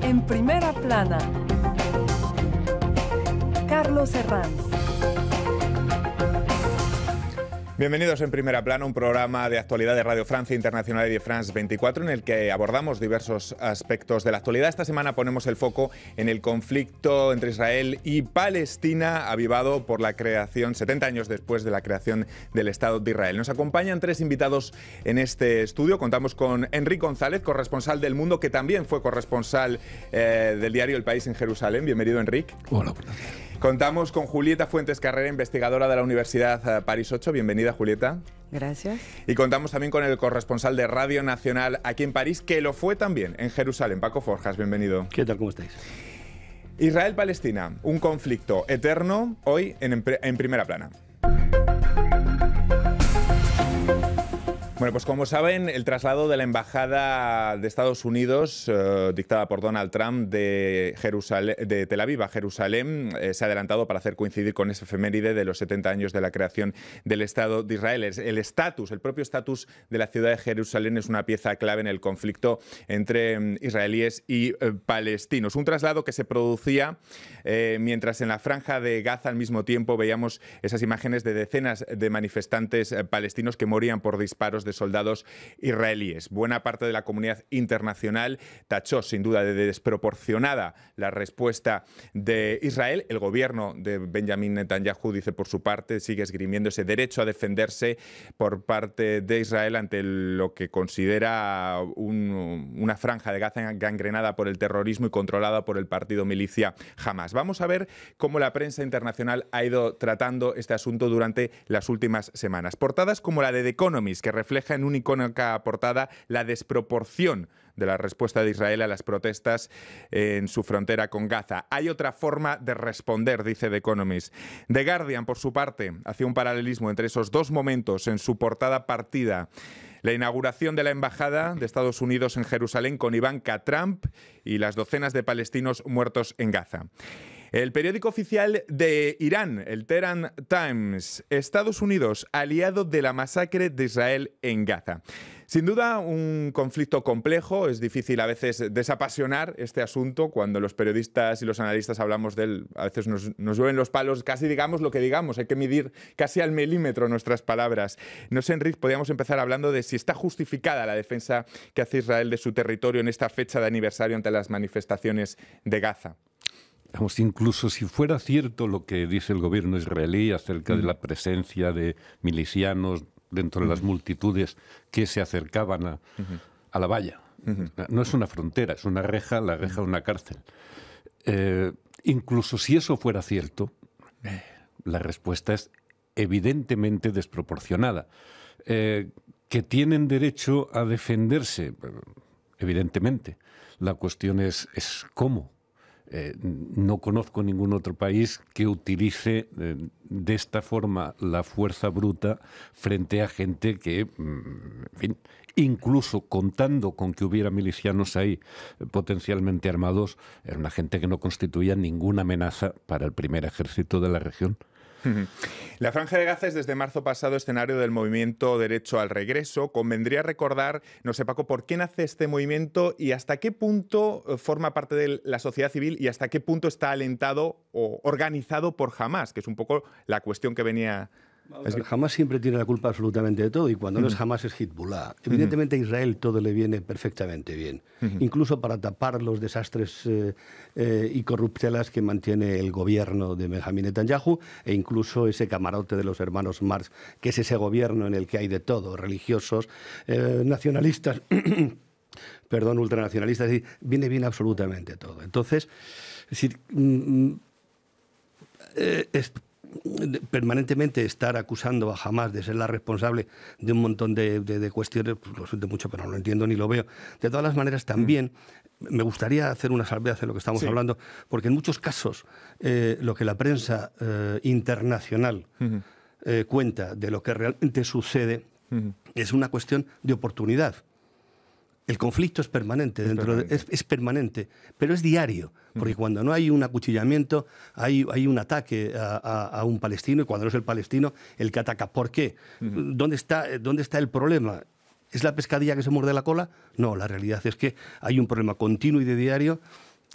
En primera plana, Carlos Herranz. Bienvenidos en Primera Plana, un programa de actualidad de Radio Francia Internacional y de France 24 en el que abordamos diversos aspectos de la actualidad. Esta semana ponemos el foco en el conflicto entre Israel y Palestina, avivado por la creación, 70 años después de la creación del Estado de Israel. Nos acompañan tres invitados en este estudio. Contamos con Enric González, corresponsal del Mundo, que también fue corresponsal del diario El País en Jerusalén. Bienvenido, Enric. Hola, buenos días. Contamos con Julieta Fuentes Carrera, investigadora de la Universidad París 8. Bienvenida, Julieta. Gracias. Y contamos también con el corresponsal de Radio Nacional aquí en París, que lo fue también en Jerusalén, Paco Forjas. Bienvenido. ¿Qué tal? ¿Cómo estáis? Israel-Palestina, un conflicto eterno, hoy en Primera Plana. Bueno, pues como saben, el traslado de la Embajada de Estados Unidos, dictada por Donald Trump, de Tel Aviv a Jerusalén, se ha adelantado para hacer coincidir con esa efeméride de los 70 años de la creación del Estado de Israel. El propio estatus de la ciudad de Jerusalén es una pieza clave en el conflicto entre israelíes y palestinos. Un traslado que se producía mientras en la franja de Gaza al mismo tiempo veíamos esas imágenes de decenas de manifestantes palestinos que morían por disparos de soldados israelíes. Buena parte de la comunidad internacional tachó sin duda de desproporcionada la respuesta de Israel. El gobierno de Benjamin Netanyahu dice por su parte, sigue esgrimiendo ese derecho a defenderse por parte de Israel ante lo que considera una franja de Gaza gangrenada por el terrorismo y controlada por el partido milicia Hamas. Vamos a ver cómo la prensa internacional ha ido tratando este asunto durante las últimas semanas. Portadas como la de The Economist, que refleja en una icónica portada la desproporción de la respuesta de Israel a las protestas en su frontera con Gaza. Hay otra forma de responder, dice The Economist. The Guardian, por su parte, hacía un paralelismo entre esos dos momentos en su portada partida. La inauguración de la Embajada de Estados Unidos en Jerusalén con Ivanka Trump y las docenas de palestinos muertos en Gaza. El periódico oficial de Irán, el Tehran Times, Estados Unidos, aliado de la masacre de Israel en Gaza. Sin duda, un conflicto complejo. Es difícil a veces desapasionar este asunto. Cuando los periodistas y los analistas hablamos de él, a veces nos llueven los palos, casi digamos lo que digamos. Hay que medir casi al milímetro nuestras palabras. No sé, Enric, podríamos empezar hablando de si está justificada la defensa que hace Israel de su territorio en esta fecha de aniversario ante las manifestaciones de Gaza. Incluso si fuera cierto lo que dice el gobierno israelí acerca de la presencia de milicianos dentro de las multitudes que se acercaban a la valla. No es una frontera, es una reja, la reja de una cárcel. Incluso si eso fuera cierto, la respuesta es evidentemente desproporcionada. Que tienen derecho a defenderse, evidentemente. La cuestión es cómo. No conozco ningún otro país que utilice de esta forma la fuerza bruta frente a gente que, en fin, incluso contando con que hubiera milicianos ahí potencialmente armados, era una gente que no constituía ninguna amenaza para el primer ejército de la región. La Franja de Gaza es desde marzo pasado escenario del movimiento Derecho al Regreso. Convendría recordar, no sé, Paco, por qué nace este movimiento y hasta qué punto forma parte de la sociedad civil y hasta qué punto está alentado o organizado por Hamas, que es un poco la cuestión que venía. Hamas siempre tiene la culpa absolutamente de todo y cuando no es Hamas es Hezbollah. Evidentemente a Israel todo le viene perfectamente bien, incluso para tapar los desastres y corruptelas que mantiene el gobierno de Benjamin Netanyahu e incluso ese camarote de los hermanos Marx, que es ese gobierno en el que hay de todo, religiosos, nacionalistas, perdón, ultranacionalistas, es decir, viene bien absolutamente todo. Entonces, es decir, permanentemente estar acusando a Hamas de ser la responsable de un montón de cuestiones, pues lo siento mucho, pero no lo entiendo ni lo veo. De todas las maneras, también me gustaría hacer una salvedad en lo que estamos hablando, porque en muchos casos lo que la prensa internacional cuenta de lo que realmente sucede es una cuestión de oportunidad. El conflicto es permanente, es permanente, pero es diario, porque cuando no hay un acuchillamiento, hay un ataque a un palestino, y cuando no es el palestino, el que ataca. ¿Por qué? ¿Dónde está el problema? ¿Es la pescadilla que se muerde la cola? No, la realidad es que hay un problema continuo y de diario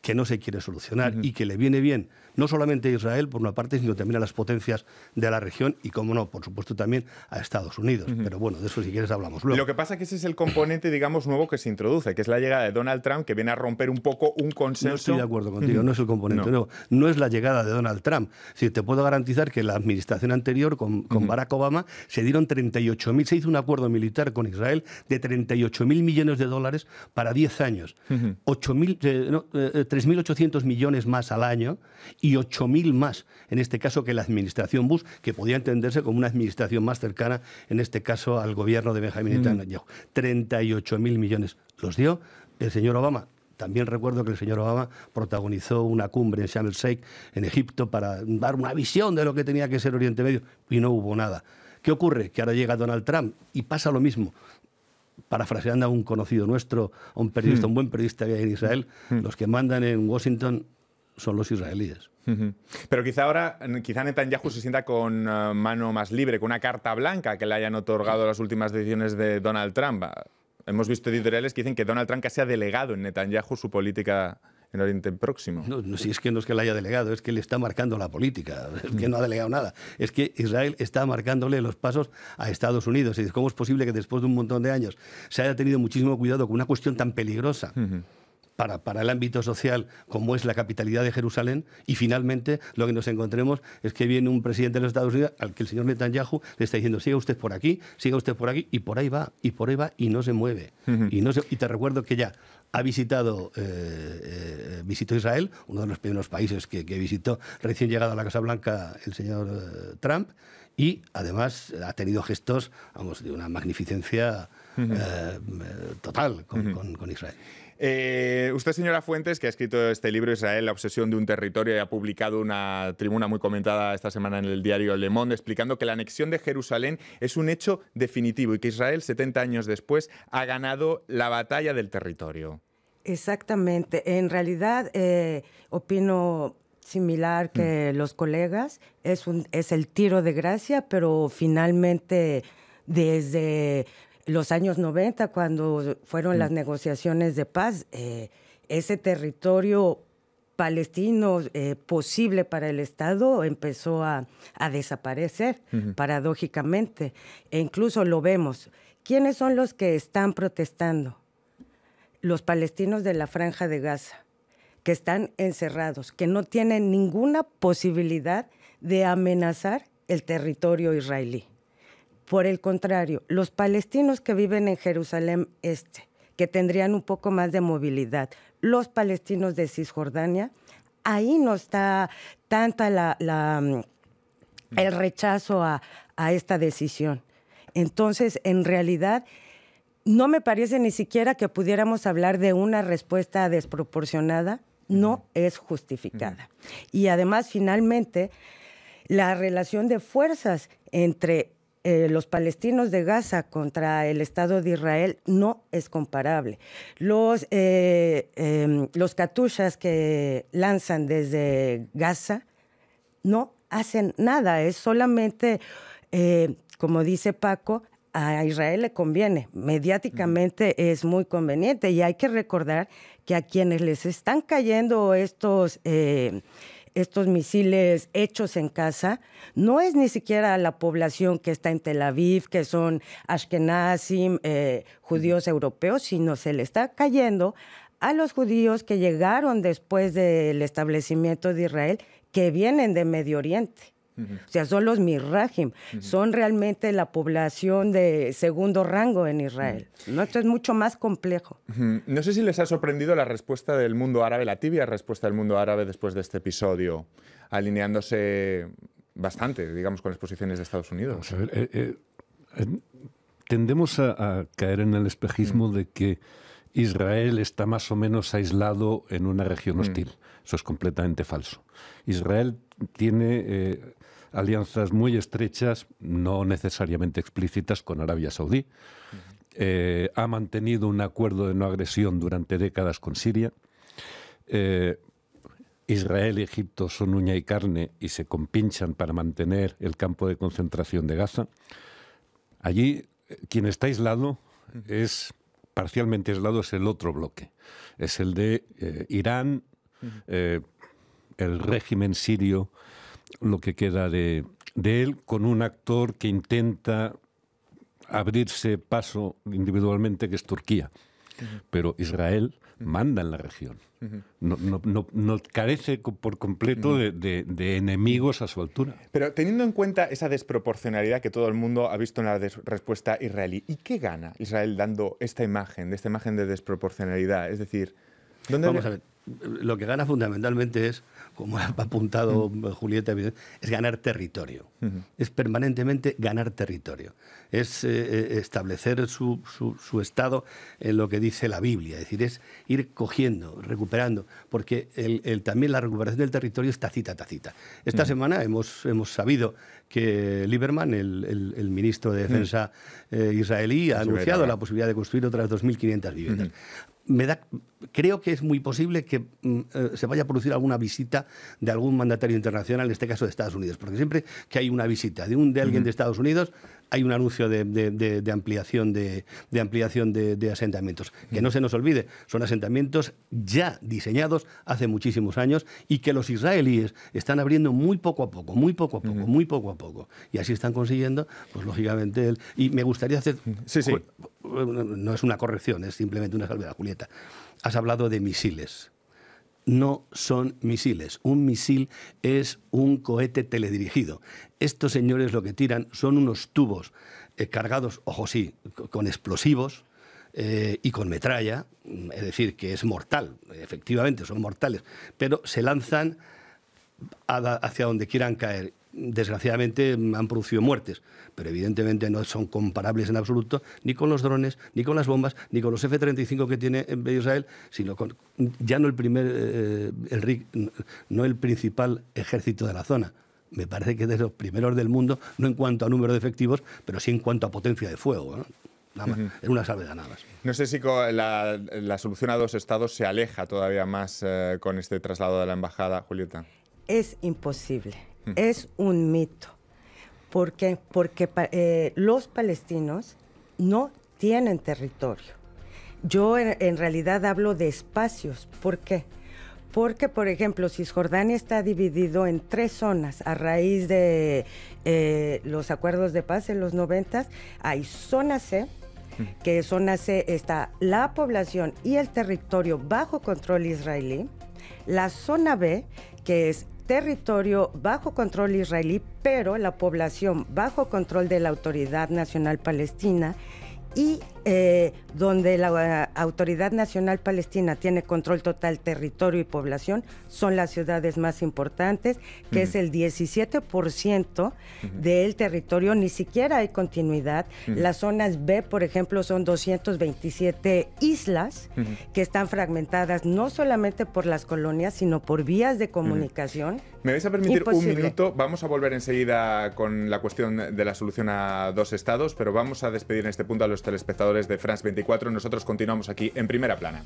que no se quiere solucionar y que le viene bien no solamente a Israel, por una parte, sino también a las potencias de la región y, como no, por supuesto también a Estados Unidos. Pero bueno, de eso si quieres hablamos luego. Lo que pasa es que ese es el componente, digamos, nuevo que se introduce, que es la llegada de Donald Trump, que viene a romper un poco un consenso. No estoy de acuerdo contigo, no es el componente nuevo. No es la llegada de Donald Trump. Sí, te puedo garantizar que la administración anterior, con Barack Obama, se dieron 38.000, se hizo un acuerdo militar con Israel de 38.000 millones de dólares para 10 años. 3.800 millones más al año y 8.000 más, en este caso, que la administración Bush, que podía entenderse como una administración más cercana, en este caso, al gobierno de Benjamin Netanyahu. 38.000 millones los dio el señor Obama. También recuerdo que el señor Obama protagonizó una cumbre en Sharm el Sheikh, en Egipto, para dar una visión de lo que tenía que ser Oriente Medio, y no hubo nada. ¿Qué ocurre? Que ahora llega Donald Trump y pasa lo mismo. Parafraseando a un conocido nuestro, a un periodista, un buen periodista que hay en Israel, los que mandan en Washington son los israelíes. Pero quizá Netanyahu se sienta con mano más libre, con una carta blanca que le hayan otorgado las últimas decisiones de Donald Trump. Hemos visto editoriales que dicen que Donald Trump casi ha delegado en Netanyahu su política en Oriente Próximo. No, si es que no es que le haya delegado, es que le está marcando la política, es que no ha delegado nada. Es que Israel está marcándole los pasos a Estados Unidos. Y ¿cómo es posible que después de un montón de años se haya tenido muchísimo cuidado con una cuestión tan peligrosa para el ámbito social como es la capitalidad de Jerusalén, y finalmente lo que nos encontremos es que viene un presidente de los Estados Unidos al que el señor Netanyahu le está diciendo siga usted por aquí, y por ahí va, y no se mueve. Y te recuerdo que ya ha visitado Israel, uno de los primeros países que visitó recién llegado a la Casa Blanca el señor Trump, y además ha tenido gestos, vamos, de una magnificencia total con Israel. Usted, señora Fuentes, que ha escrito este libro, Israel, la obsesión de un territorio, y ha publicado una tribuna muy comentada esta semana en el diario Le Monde, explicando que la anexión de Jerusalén es un hecho definitivo y que Israel, 70 años después, ha ganado la batalla del territorio. Exactamente. En realidad, opino similar que los colegas. Es el tiro de gracia, pero finalmente desde los años 90, cuando fueron las negociaciones de paz, ese territorio palestino posible para el Estado empezó a desaparecer, paradójicamente. E incluso lo vemos. ¿Quiénes son los que están protestando? Los palestinos de la Franja de Gaza, que están encerrados, que no tienen ninguna posibilidad de amenazar el territorio israelí. Por el contrario, los palestinos que viven en Jerusalén Este, que tendrían un poco más de movilidad, los palestinos de Cisjordania, ahí no está tanta el rechazo a esta decisión. Entonces, en realidad, no me parece ni siquiera que pudiéramos hablar de una respuesta desproporcionada, no es justificada. Y además, finalmente, la relación de fuerzas entre los palestinos de Gaza contra el Estado de Israel no es comparable. Los katyushas que lanzan desde Gaza no hacen nada, es solamente, como dice Paco, a Israel le conviene, mediáticamente es muy conveniente, y hay que recordar que a quienes les están cayendo estos misiles hechos en casa, no es ni siquiera la población que está en Tel Aviv, que son ashkenazim, judíos europeos, sino se le está cayendo a los judíos que llegaron después del establecimiento de Israel, que vienen de Medio Oriente. O sea, son los Mirrajim, son realmente la población de segundo rango en Israel. ¿No? Esto es mucho más complejo. No sé si les ha sorprendido la respuesta del mundo árabe, la tibia respuesta del mundo árabe después de este episodio, alineándose bastante, digamos, con las posiciones de Estados Unidos. Vamos a ver, tendemos a caer en el espejismo de que Israel está más o menos aislado en una región hostil. Eso es completamente falso. Israel tiene alianzas muy estrechas, no necesariamente explícitas, con Arabia Saudí. Ha mantenido un acuerdo de no agresión durante décadas con Siria. Israel y Egipto son uña y carne y se compinchan para mantener el campo de concentración de Gaza. Allí, quien está aislado parcialmente aislado es el otro bloque. Es el de Irán, el régimen sirio, lo que queda de él, con un actor que intenta abrirse paso individualmente, que es Turquía. Pero Israel manda en la región. No carece por completo de enemigos a su altura. Pero teniendo en cuenta esa desproporcionalidad que todo el mundo ha visto en la respuesta israelí, ¿y qué gana Israel dando esta imagen de desproporcionalidad? Es decir, Vamos a ver, lo que gana fundamentalmente es, como ha apuntado Julieta, es ganar territorio. Es permanentemente ganar territorio. Es establecer su estado en lo que dice la Biblia. Es decir, es ir cogiendo, recuperando, porque también la recuperación del territorio es tacita. Esta semana hemos sabido que Lieberman, el ministro de Defensa israelí, ha anunciado la posibilidad de construir otras 2.500 viviendas. Creo que es muy posible que se vaya a producir alguna visita de algún mandatario internacional, en este caso de Estados Unidos, porque siempre que hay una visita de alguien de Estados Unidos, hay un anuncio de ampliación de asentamientos. Que no se nos olvide, son asentamientos ya diseñados hace muchísimos años y que los israelíes están abriendo muy poco a poco. Y así están consiguiendo, pues lógicamente, y me gustaría hacer... Sí. No es una corrección, es simplemente una salvedad, Julieta. Has hablado de misiles. No son misiles. Un misil es un cohete teledirigido. Estos señores lo que tiran son unos tubos cargados, ojo sí, con explosivos y con metralla, es decir, que es mortal. Efectivamente, son mortales, pero se lanzan hacia donde quieran caer. Desgraciadamente han producido muertes, pero evidentemente no son comparables en absoluto ni con los drones, ni con las bombas, ni con los F-35 que tiene Israel, sino con ya no el principal ejército de la zona. Me parece que es de los primeros del mundo, no en cuanto a número de efectivos, pero sí en cuanto a potencia de fuego, ¿no? Nada más. Es una salvedad nada más. No sé si la solución a dos estados se aleja todavía más con este traslado de la embajada, Julieta. Es imposible. Es un mito. ¿Por qué? Porque los palestinos no tienen territorio. Yo en realidad hablo de espacios. ¿Por qué? Porque, por ejemplo, Cisjordania está dividido en 3 zonas. A raíz de los acuerdos de paz en los 90, hay zona C, que zona C está la población y el territorio bajo control israelí. La zona B, que es territorio bajo control israelí, pero la población bajo control de la Autoridad Nacional Palestina, y donde la Autoridad Nacional Palestina tiene control total territorio y población, son las ciudades más importantes, que es el 17% del territorio, ni siquiera hay continuidad. Las zonas B, por ejemplo, son 227 islas que están fragmentadas no solamente por las colonias, sino por vías de comunicación. ¿Me vais a permitir Imposible. un minuto? Vamos a volver enseguida con la cuestión de la solución a 2 estados, pero vamos a despedir en este punto a los telespectadores de France 24. Nosotros continuamos aquí en Primera Plana.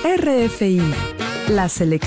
RFI, la selección.